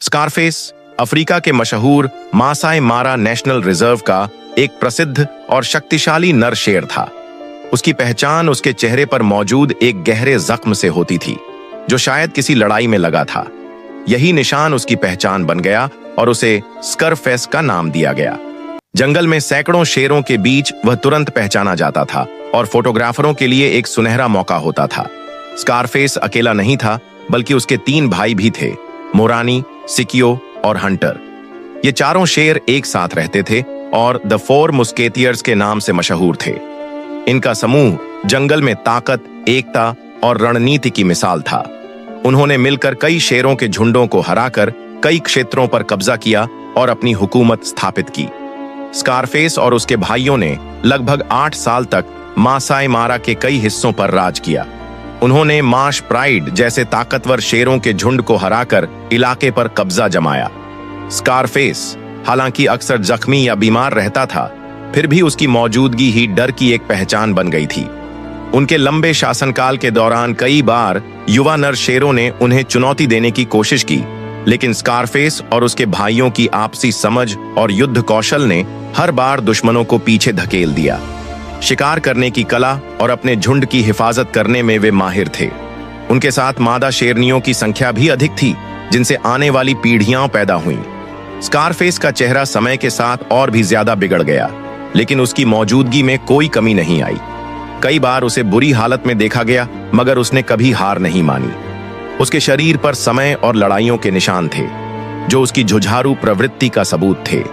Scarface Africa के मशहूर Maasai Mara national reserve का एक प्रसिद्ध और शक्तिशाली नर शेर था। उसकी पहचान उसके चेहरे पर मौजूद एक गहरे जख्म से होती थी, जो शायद किसी लड़ाई में लगा था। यही निशान उसकी पहचान बन गया और उसे स्कारफेस का नाम दिया गया। जंगल में सैकड़ों शेरों के बीच वह तुरंत पहचाना जाता था और फोटोग्राफरों के लिए एक सुनहरा मौका होता था। स्कारफेस अकेला नहीं था, बल्कि उसके 3 भाई भी थे, मोरानी, सिकियो और हंटर। ये चारों शेर एक साथ रहते थे और द 4 मुस्केटियर्स के नाम से मशहूर थे। इनका समूह जंगल में ताकत, एकता और रणनीति की मिसाल था। उन्होंने मिलकर कई शेरों के झुंडों को हराकर कई क्षेत्रों पर कब्जा किया और अपनी हुकूमत स्थापित की। स्कारफेस और उसके भाइयों ने लगभग 8 साल तक मासाई मारा के कई हिस्सों पर राज किया। उन्होंने मार्श प्राइड जैसे ताकतवर शेरों के झुंड को हराकर इलाके पर कब्जा जमाया। स्कारफेस हालांकि अक्सर जख्मी या बीमार रहता था, फिर भी उसकी मौजूदगी ही डर की एक पहचान बन गई थी। उनके लंबे शासनकाल के दौरान कई बार युवा नर शेरों ने उन्हें चुनौती देने की कोशिश की, लेकिन स्कारफेस और उसके भाइयों की आपसी समझ और युद्ध कौशल ने हर बार दुश्मनों को पीछे धकेल दिया। शिकार करने की कला और अपने झुंड की हिफाजत करने में वे माहिर थे। उनके साथ मादा शेरनियों की संख्या भी अधिक थी, जिनसे आने वाली पीढ़ियां पैदा हुईं। स्कारफेस का चेहरा समय के साथ और भी ज्यादा बिगड़ गया, लेकिन उसकी मौजूदगी में कोई कमी नहीं आई। कई बार उसे बुरी हालत में देखा गया, मगर उसने कभी हार नहीं मानी। उसके शरीर पर समय और लड़ाइयों के निशान थे, जो उसकी जुझारू प्रवृत्ति का सबूत थे।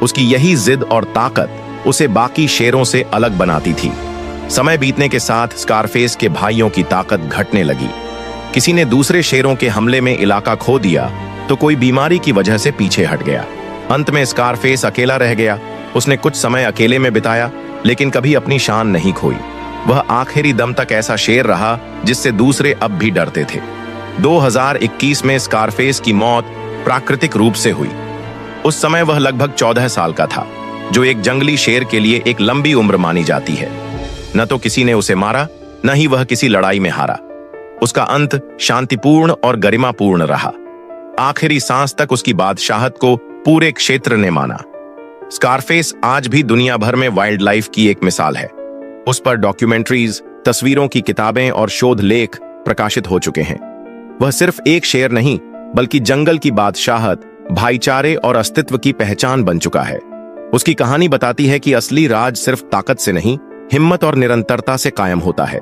उसकी यही जिद और ताकत उसे बाकी शेरों से अलग बनाती थी। समय बीतने के साथ स्कारफेस के भाइयों की ताकत घटने लगी। किसी ने दूसरे शेरों के हमले में इलाका खो दिया, तो कोई बीमारी की वजह से पीछे हट गया। अंत में स्कारफेस अकेला रह गया। उसने कुछ समय अकेले में बिताया, लेकिन कभी अपनी शान नहीं खोई। वह आखिरी दम तक ऐसा शेर रहा जिससे दूसरे अब भी डरते थे। 2021 में स्कारफेस की मौत प्राकृतिक रूप से हुई। उस समय वह लगभग 14 साल का था, जो एक जंगली शेर के लिए एक लंबी उम्र मानी जाती है। न तो किसी ने उसे मारा, न ही वह किसी लड़ाई में हारा। उसका अंत शांतिपूर्ण और गरिमापूर्ण रहा। आखिरी सांस तक उसकी बादशाहत को पूरे क्षेत्र ने माना। स्कारफेस आज भी दुनिया भर में वाइल्ड लाइफ की एक मिसाल है। उस पर डॉक्यूमेंट्रीज, तस्वीरों की किताबें और शोध लेख प्रकाशित हो चुके हैं। वह सिर्फ एक शेर नहीं, बल्कि जंगल की बादशाहत, भाईचारे और अस्तित्व की पहचान बन चुका है। उसकी कहानी बताती है कि असली राज सिर्फ ताकत से नहीं, हिम्मत और निरंतरता से कायम होता है।